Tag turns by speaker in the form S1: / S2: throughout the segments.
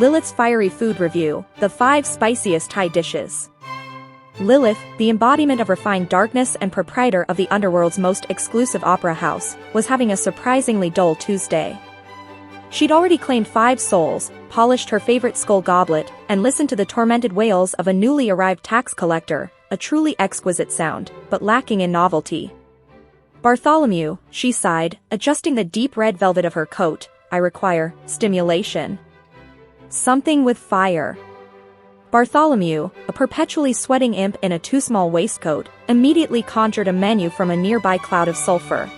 S1: Lilith's Fiery Food Review, the 5 Spiciest Thai Dishes. Lilith, the embodiment of refined darkness and proprietor of the underworld's most exclusive opera house, was having a surprisingly dull Tuesday. She'd already claimed 5 souls, polished her favorite skull goblet, and listened to the tormented wails of a newly arrived tax collector, a truly exquisite sound, but lacking in novelty. Bartholomew, she sighed, adjusting the deep red velvet of her coat, I require stimulation. Something with fire. Bartholomew, a perpetually sweating imp in a too-small waistcoat, immediately conjured a menu from a nearby cloud of sulfur.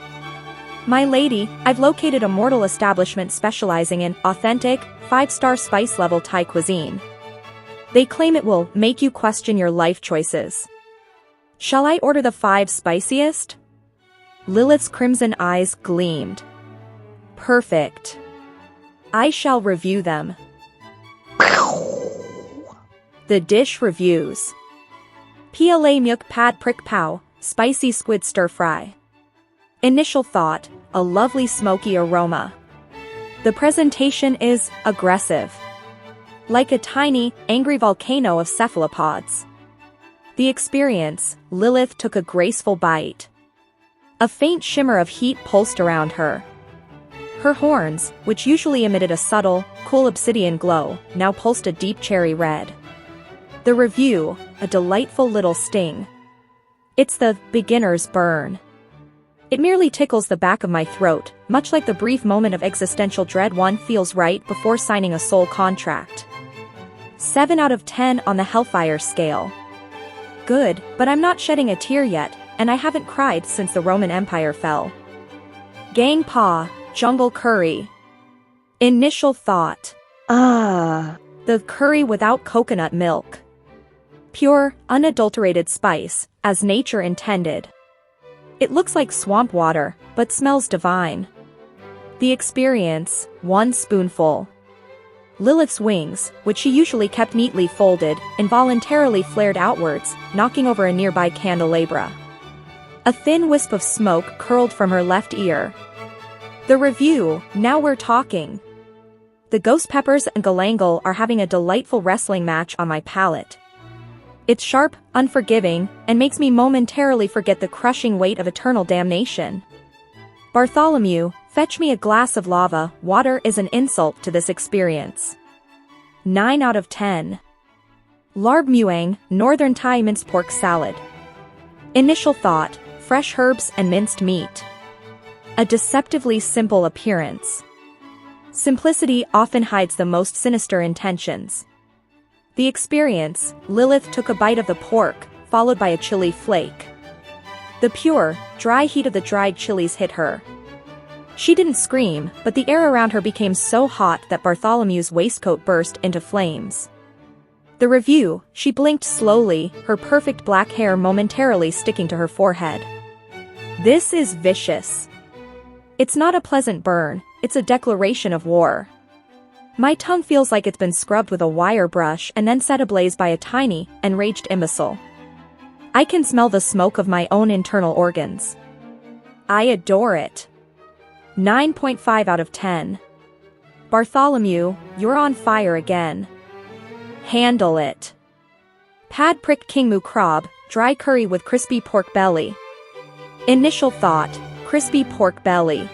S1: My lady, I've located a mortal establishment specializing in authentic, 5-star spice-level Thai cuisine. They claim it will make you question your life choices. Shall I order the 5 spiciest? Lilith's crimson eyes gleamed. Perfect. I shall review them. The dish reviews. PLA Muk Pad Prick Pow, Spicy Squid Stir Fry. Initial thought, a lovely smoky aroma. The presentation is aggressive. Like a tiny, angry volcano of cephalopods. The experience, Lilith took a graceful bite. A faint shimmer of heat pulsed around her. Her horns, which usually emitted a subtle, cool obsidian glow, now pulsed a deep cherry red. The review, a delightful little sting. It's the beginner's burn. It merely tickles the back of my throat, much like the brief moment of existential dread one feels right before signing a soul contract. 7 out of 10 on the Hellfire scale. Good, but I'm not shedding a tear yet, and I haven't cried since the Roman Empire fell. Gang Pa, Jungle Curry. Initial thought. The curry without coconut milk. Pure, unadulterated spice, as nature intended. It looks like swamp water, but smells divine. The experience, 1 spoonful. Lilith's wings, which she usually kept neatly folded, involuntarily flared outwards, knocking over a nearby candelabra. A thin wisp of smoke curled from her left ear. The review, now we're talking. The ghost peppers and galangal are having a delightful wrestling match on my palate. It's sharp, unforgiving, and makes me momentarily forget the crushing weight of eternal damnation. Bartholomew, fetch me a glass of lava. Water is an insult to this experience. 9 out of 10. Larb Muang, Northern Thai minced pork salad. Initial thought, fresh herbs and minced meat. A deceptively simple appearance. Simplicity often hides the most sinister intentions. The experience, Lilith took a bite of the pork, followed by a chili flake. The pure, dry heat of the dried chilies hit her. She didn't scream, but the air around her became so hot that Bartholomew's waistcoat burst into flames. The review, she blinked slowly, her perfect black hair momentarily sticking to her forehead. This is vicious. It's not a pleasant burn, it's a declaration of war. My tongue feels like it's been scrubbed with a wire brush and then set ablaze by a tiny, enraged imbecile. I can smell the smoke of my own internal organs. I adore it. 9.5 out of 10. Bartholomew, you're on fire again. Handle it. Pad Prick King Mu Krab, dry curry with crispy pork belly. Initial thought, crispy pork belly.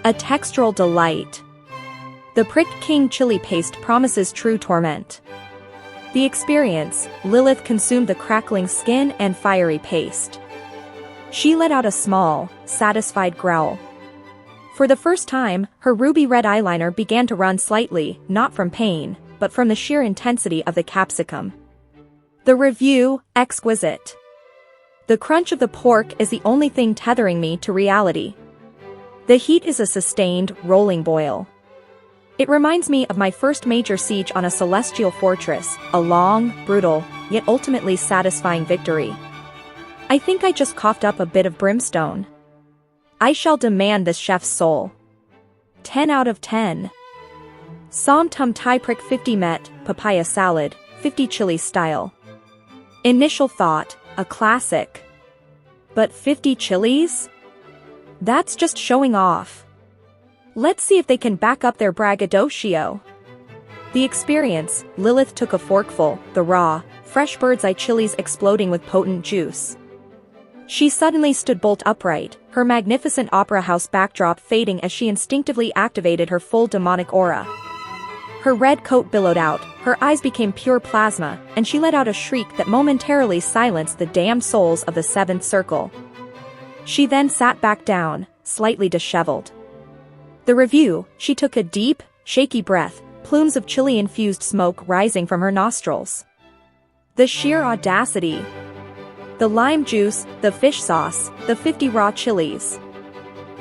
S1: A textural delight. The Pricked King chili paste promises true torment. The experience, Lilith consumed the crackling skin and fiery paste. She let out a small, satisfied growl. For the first time, her ruby red eyeliner began to run slightly, not from pain, but from the sheer intensity of the capsicum. The review, exquisite. The crunch of the pork is the only thing tethering me to reality. The heat is a sustained, rolling boil. It reminds me of my first major siege on a celestial fortress, a long, brutal, yet ultimately satisfying victory. I think I just coughed up a bit of brimstone. I shall demand this chef's soul. 10 out of 10. Som Tum Thai Prick 50 Met, papaya salad, 50 chili style. Initial thought, a classic. But 50 chilies? That's just showing off. Let's see if they can back up their braggadocio. The experience, Lilith took a forkful, the raw, fresh bird's eye chilies exploding with potent juice. She suddenly stood bolt upright, her magnificent opera house backdrop fading as she instinctively activated her full demonic aura. Her red coat billowed out, her eyes became pure plasma, and she let out a shriek that momentarily silenced the damned souls of the seventh circle. She then sat back down, slightly disheveled. The review, she took a deep, shaky breath, plumes of chili-infused smoke rising from her nostrils. The sheer audacity. The lime juice, the fish sauce, the 50 raw chilies.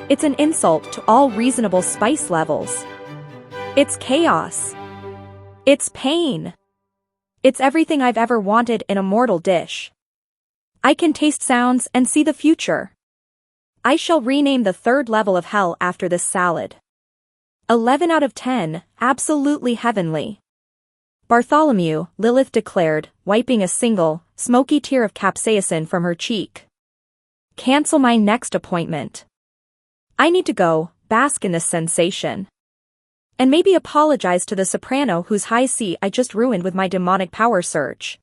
S1: It's an insult to all reasonable spice levels. It's chaos. It's pain. It's everything I've ever wanted in a mortal dish. I can taste sounds and see the future. I shall rename the third level of hell after this salad. 11 out of 10, absolutely heavenly. Bartholomew, Lilith declared, wiping a single, smoky tear of capsaicin from her cheek. Cancel my next appointment. I need to go, bask in this sensation. And maybe apologize to the soprano whose high C I just ruined with my demonic power surge.